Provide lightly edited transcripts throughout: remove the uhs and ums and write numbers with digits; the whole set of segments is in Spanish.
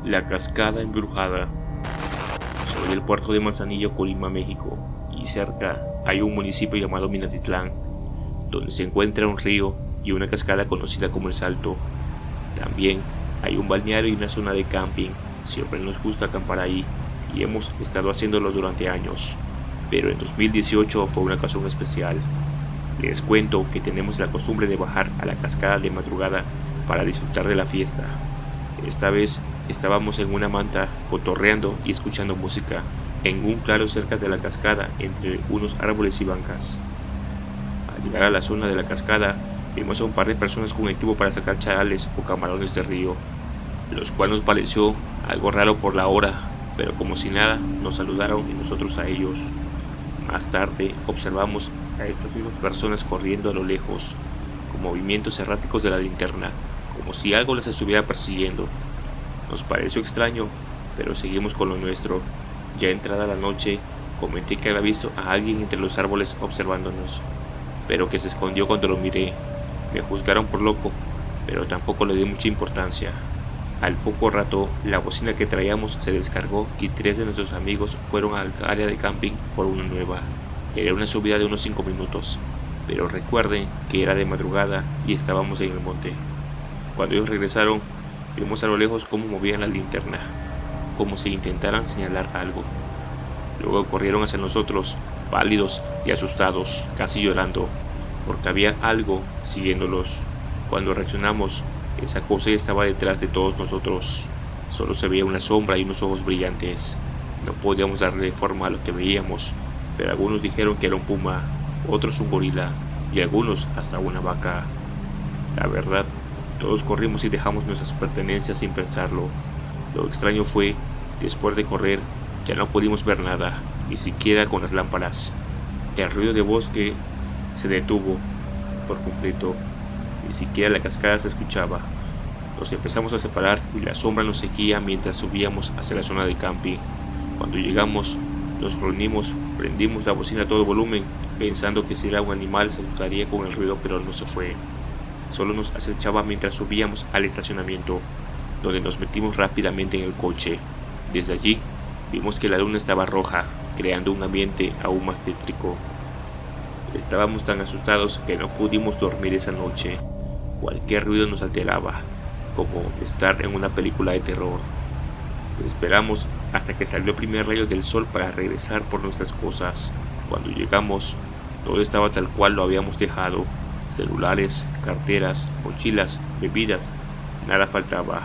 La Cascada Embrujada. Soy del puerto de Manzanillo, Colima, México, y cerca hay un municipio llamado Minatitlán, donde se encuentra un río y una cascada conocida como El Salto. También hay un balneario y una zona de camping. Siempre nos gusta acampar ahí y hemos estado haciéndolo durante años, pero en 2018 fue una ocasión especial. Les cuento que tenemos la costumbre de bajar a la cascada de madrugada para disfrutar de la fiesta. Esta vez estábamos en una manta cotorreando y escuchando música en un claro cerca de la cascada entre unos árboles y bancas. Al llegar a la zona de la cascada vimos a un par de personas con equipo para sacar charales o camarones de río, los cuales nos pareció algo raro por la hora, pero como si nada nos saludaron y nosotros a ellos. Más tarde observamos a estas mismas personas corriendo a lo lejos, con movimientos erráticos de la linterna, como si algo las estuviera persiguiendo. Nos pareció extraño, pero seguimos con lo nuestro. Ya entrada la noche, comenté que había visto a alguien entre los árboles observándonos, pero que se escondió cuando lo miré. Me juzgaron por loco, pero tampoco le di mucha importancia. Al poco rato, la bocina que traíamos se descargó y 3 de nuestros amigos fueron al área de camping por una nueva. Era una subida de unos 5 minutos, pero recuerden que era de madrugada y estábamos en el monte. Cuando ellos regresaron, vimos a lo lejos cómo movían la linterna, como si intentaran señalar algo. Luego corrieron hacia nosotros, pálidos y asustados, casi llorando, porque había algo siguiéndolos. Cuando reaccionamos, esa cosa estaba detrás de todos nosotros. Solo se veía una sombra y unos ojos brillantes. No podíamos darle forma a lo que veíamos, pero algunos dijeron que era un puma, otros un gorila y algunos hasta una vaca. La verdad, todos corrimos y dejamos nuestras pertenencias sin pensarlo. Lo extraño fue, después de correr, ya no pudimos ver nada, ni siquiera con las lámparas. El ruido de bosque se detuvo por completo, ni siquiera la cascada se escuchaba. Nos empezamos a separar y la sombra nos seguía mientras subíamos hacia la zona de camping. Cuando llegamos, nos reunimos, prendimos la bocina a todo volumen, pensando que si era un animal se asustaría con el ruido, pero no se fue. Solo nos acechaba mientras subíamos al estacionamiento, donde nos metimos rápidamente en el coche. Desde allí vimos que la luna estaba roja, creando un ambiente aún más tétrico. Estábamos tan asustados que no pudimos dormir esa noche. Cualquier ruido nos alteraba, como estar en una película de terror. Esperamos hasta que salió el primer rayo del sol para regresar por nuestras cosas. Cuando llegamos, todo estaba tal cual lo habíamos dejado. Celulares, carteras, mochilas, bebidas, nada faltaba.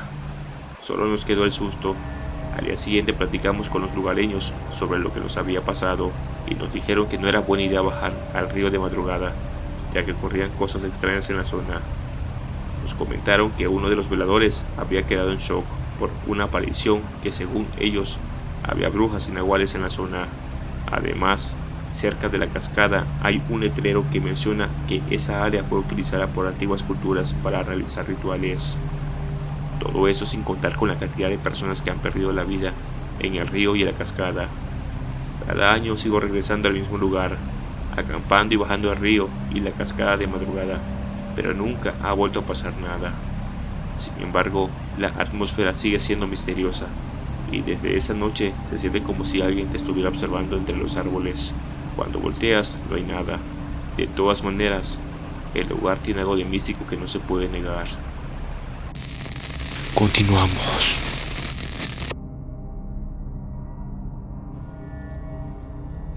Solo nos quedó el susto. Al día siguiente platicamos con los lugareños sobre lo que nos había pasado y nos dijeron que no era buena idea bajar al río de madrugada, ya que ocurrían cosas extrañas en la zona. Nos comentaron que uno de los veladores había quedado en shock por una aparición que según ellos había brujas y nahuales en la zona. Además, cerca de la cascada hay un letrero que menciona que esa área fue utilizada por antiguas culturas para realizar rituales. Todo eso sin contar con la cantidad de personas que han perdido la vida en el río y en la cascada. Cada año sigo regresando al mismo lugar, acampando y bajando el río y la cascada de madrugada, pero nunca ha vuelto a pasar nada. Sin embargo, la atmósfera sigue siendo misteriosa y desde esa noche se siente como si alguien te estuviera observando entre los árboles. Cuando volteas no hay nada. De todas maneras, el lugar tiene algo de místico que no se puede negar. Continuamos.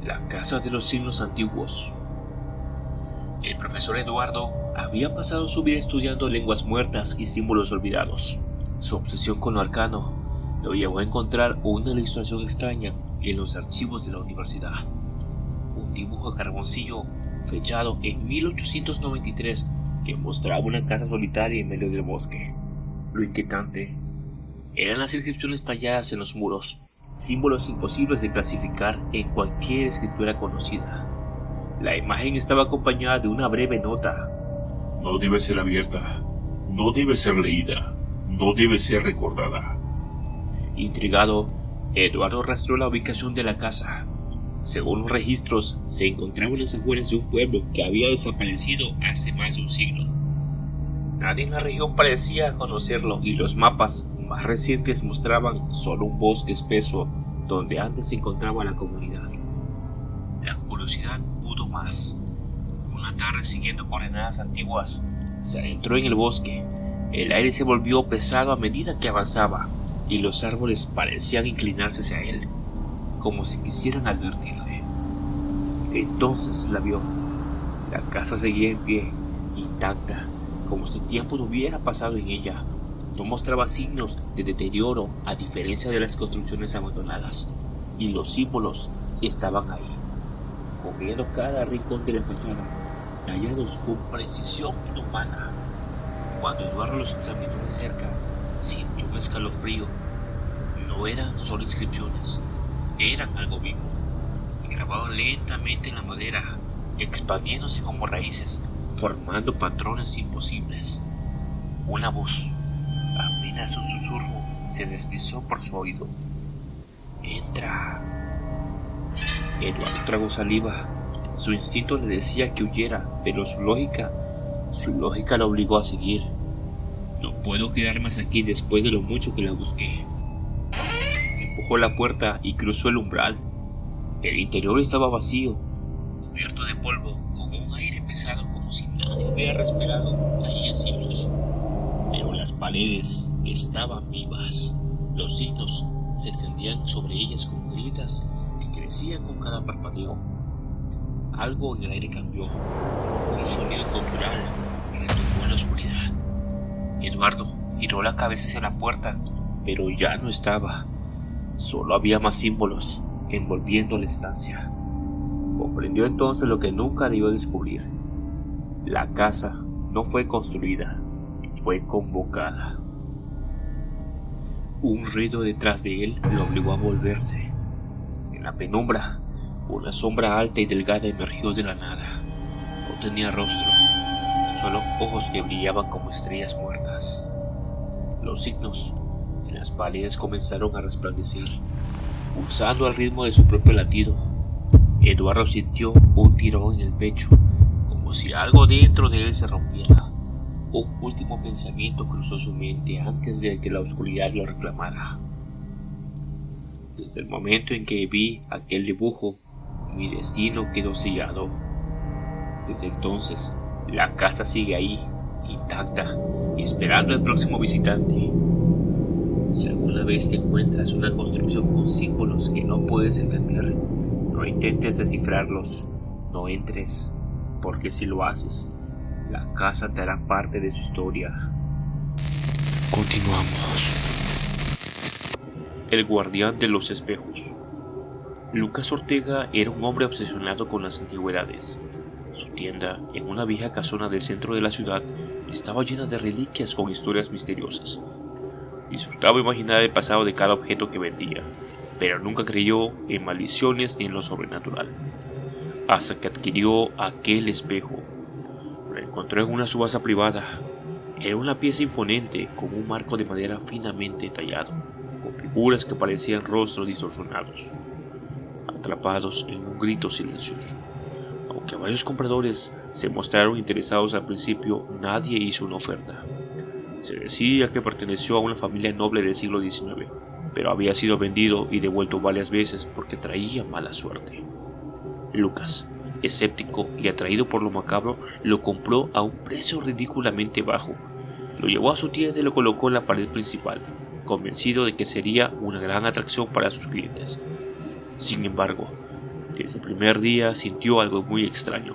La casa de los signos antiguos. El profesor Eduardo había pasado su vida estudiando lenguas muertas y símbolos olvidados. Su obsesión con lo arcano lo llevó a encontrar una ilustración extraña en los archivos de la universidad. Un dibujo a carboncillo fechado en 1893 que mostraba una casa solitaria en medio del bosque. Lo inquietante eran las inscripciones talladas en los muros, símbolos imposibles de clasificar en cualquier escritura conocida. La imagen estaba acompañada de una breve nota. No debe ser abierta, no debe ser leída, no debe ser recordada. Intrigado, Eduardo rastreó la ubicación de la casa. Según los registros, se encontraba en las afueras de un pueblo que había desaparecido hace más de un siglo. Nadie en la región parecía conocerlo y los mapas más recientes mostraban solo un bosque espeso donde antes se encontraba la comunidad. La curiosidad pudo más. Una tarde, siguiendo coordenadas antiguas, se adentró en el bosque. El aire se volvió pesado a medida que avanzaba, y los árboles parecían inclinarse hacia él, como si quisieran advertirle. Entonces la vio. La casa seguía en pie, intacta, como si tiempo no hubiera pasado en ella. No mostraba signos de deterioro, a diferencia de las construcciones abandonadas, y los símbolos estaban ahí, cubriendo cada rincón de la fachada, tallados con precisión inhumana. Cuando Eduardo los examinó de cerca, sintió un escalofrío. No eran solo inscripciones, eran algo vivo. Se grababan lentamente en la madera, expandiéndose como raíces, formando patrones imposibles. Una voz, apenas un susurro, se deslizó por su oído. «Entra». Eduardo tragó saliva. Su instinto le decía que huyera, pero su lógica lo obligó a seguir. «No puedo quedarme aquí después de lo mucho que la busqué». Empujó la puerta y cruzó el umbral. El interior estaba vacío, cubierto de polvo, con un aire pesado como si nadie hubiera respirado ahí en siglos. Pero las paredes estaban vivas. Los signos se extendían sobre ellas como grietas que crecían con cada parpadeo. Algo en el aire cambió. Un sonido cultural retumbó en la oscuridad. Eduardo giró la cabeza hacia la puerta, pero ya no estaba. Solo había más símbolos envolviendo la estancia. Comprendió entonces lo que nunca debió descubrir. La casa no fue construida, fue convocada. Un ruido detrás de él lo obligó a volverse. En la penumbra, una sombra alta y delgada emergió de la nada. No tenía rostro, solo ojos que brillaban como estrellas muertas. Los signos en las paredes comenzaron a resplandecer, pulsando al ritmo de su propio latido. Eduardo sintió un tirón en el pecho, como si algo dentro de él se rompiera. Un último pensamiento cruzó su mente antes de que la oscuridad lo reclamara. Desde el momento en que vi aquel dibujo, mi destino quedó sellado. Desde entonces, la casa sigue ahí, intacta, esperando al próximo visitante. Si alguna vez te encuentras una construcción con símbolos que no puedes entender, no intentes descifrarlos, no entres, porque si lo haces, la casa te hará parte de su historia. Continuamos. El guardián de los espejos. Lucas Ortega era un hombre obsesionado con las antigüedades. Su tienda, en una vieja casona del centro de la ciudad, estaba llena de reliquias con historias misteriosas. Disfrutaba imaginar el pasado de cada objeto que vendía, pero nunca creyó en maldiciones ni en lo sobrenatural. Hasta que adquirió aquel espejo. Lo encontró en una subasta privada. Era una pieza imponente con un marco de madera finamente tallado, con figuras que parecían rostros distorsionados, atrapados en un grito silencioso. Aunque varios compradores se mostraron interesados al principio, nadie hizo una oferta. Se decía que perteneció a una familia noble del siglo XIX, pero había sido vendido y devuelto varias veces porque traía mala suerte. Lucas, escéptico y atraído por lo macabro, lo compró a un precio ridículamente bajo. Lo llevó a su tienda y lo colocó en la pared principal, convencido de que sería una gran atracción para sus clientes. Sin embargo, desde el primer día sintió algo muy extraño.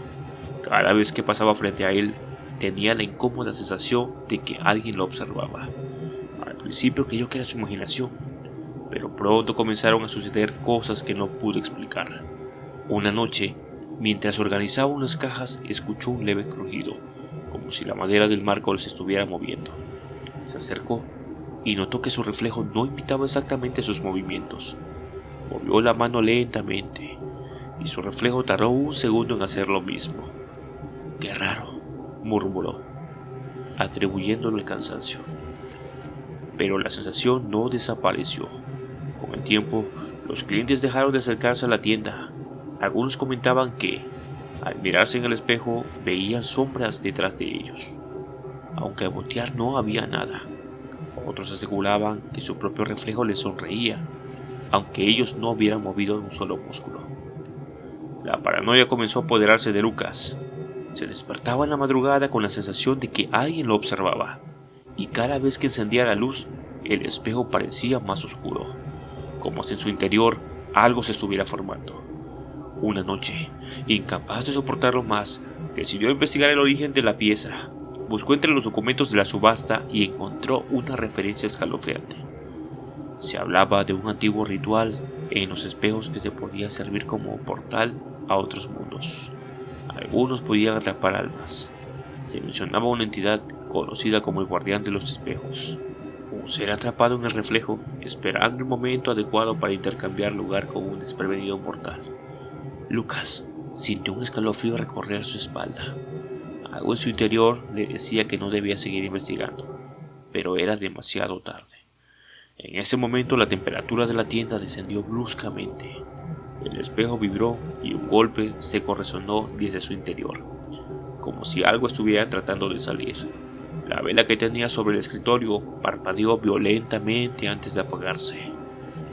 Cada vez que pasaba frente a él, tenía la incómoda sensación de que alguien lo observaba. Al principio creyó que era su imaginación, pero pronto comenzaron a suceder cosas que no pudo explicar. Una noche, mientras organizaba unas cajas, escuchó un leve crujido, como si la madera del marco se estuviera moviendo. Se acercó y notó que su reflejo no imitaba exactamente sus movimientos. Movió la mano lentamente, y su reflejo tardó un segundo en hacer lo mismo. «Qué raro», murmuró, atribuyéndolo al cansancio. Pero la sensación no desapareció. Con el tiempo, los clientes dejaron de acercarse a la tienda. Algunos comentaban que, al mirarse en el espejo, veían sombras detrás de ellos, aunque al voltear no había nada. Otros aseguraban que su propio reflejo les sonreía, aunque ellos no hubieran movido un solo músculo. La paranoia comenzó a apoderarse de Lucas. Se despertaba en la madrugada con la sensación de que alguien lo observaba, y cada vez que encendía la luz, el espejo parecía más oscuro, como si en su interior algo se estuviera formando. Una noche, incapaz de soportarlo más, decidió investigar el origen de la pieza. Buscó entre los documentos de la subasta y encontró una referencia escalofriante. Se hablaba de un antiguo ritual en los espejos que se podía servir como portal a otros mundos. Algunos podían atrapar almas. Se mencionaba una entidad conocida como el guardián de los espejos, un ser atrapado en el reflejo, esperando el momento adecuado para intercambiar lugar con un desprevenido mortal. Lucas sintió un escalofrío recorrer su espalda. Algo en su interior le decía que no debía seguir investigando, pero era demasiado tarde. En ese momento la temperatura de la tienda descendió bruscamente. El espejo vibró y un golpe seco resonó desde su interior, como si algo estuviera tratando de salir. La vela que tenía sobre el escritorio parpadeó violentamente antes de apagarse.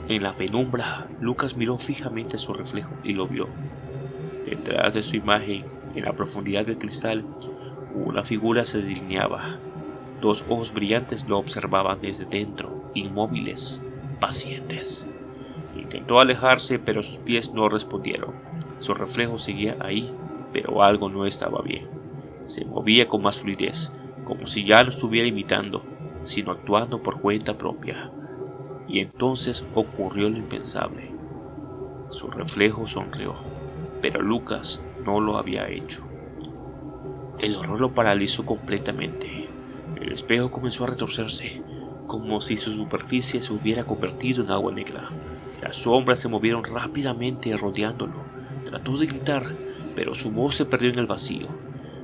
En la penumbra, Lucas miró fijamente su reflejo y lo vio. Detrás de su imagen, en la profundidad del cristal, una figura se delineaba. Dos ojos brillantes lo observaban desde dentro, inmóviles, pacientes. Intentó alejarse, pero sus pies no respondieron. Su reflejo seguía ahí, pero algo no estaba bien. Se movía con más fluidez, como si ya no estuviera imitando, sino actuando por cuenta propia. Y entonces ocurrió lo impensable. Su reflejo sonrió, pero Lucas no lo había hecho. El horror lo paralizó completamente. El espejo comenzó a retorcerse, como si su superficie se hubiera convertido en agua negra. Las sombras se movieron rápidamente rodeándolo. Trató de gritar, pero su voz se perdió en el vacío.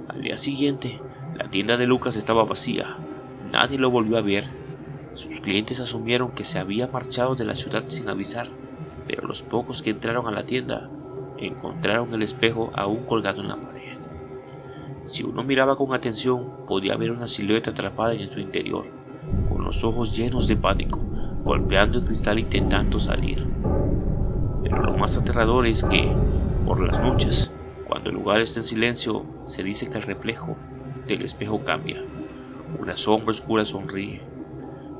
Al día siguiente, la tienda de Lucas estaba vacía. Nadie lo volvió a ver. Sus clientes asumieron que se había marchado de la ciudad sin avisar, pero los pocos que entraron a la tienda encontraron el espejo aún colgado en la pared. Si uno miraba con atención, podía ver una silueta atrapada en su interior, con los ojos llenos de pánico, golpeando el cristal intentando salir. Pero lo más aterrador es que, por las noches, cuando el lugar está en silencio, se dice que el reflejo del espejo cambia. Una sombra oscura sonríe.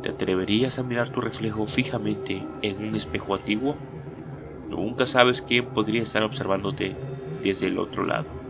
¿Te atreverías a mirar tu reflejo fijamente en un espejo antiguo? Nunca sabes quién podría estar observándote desde el otro lado.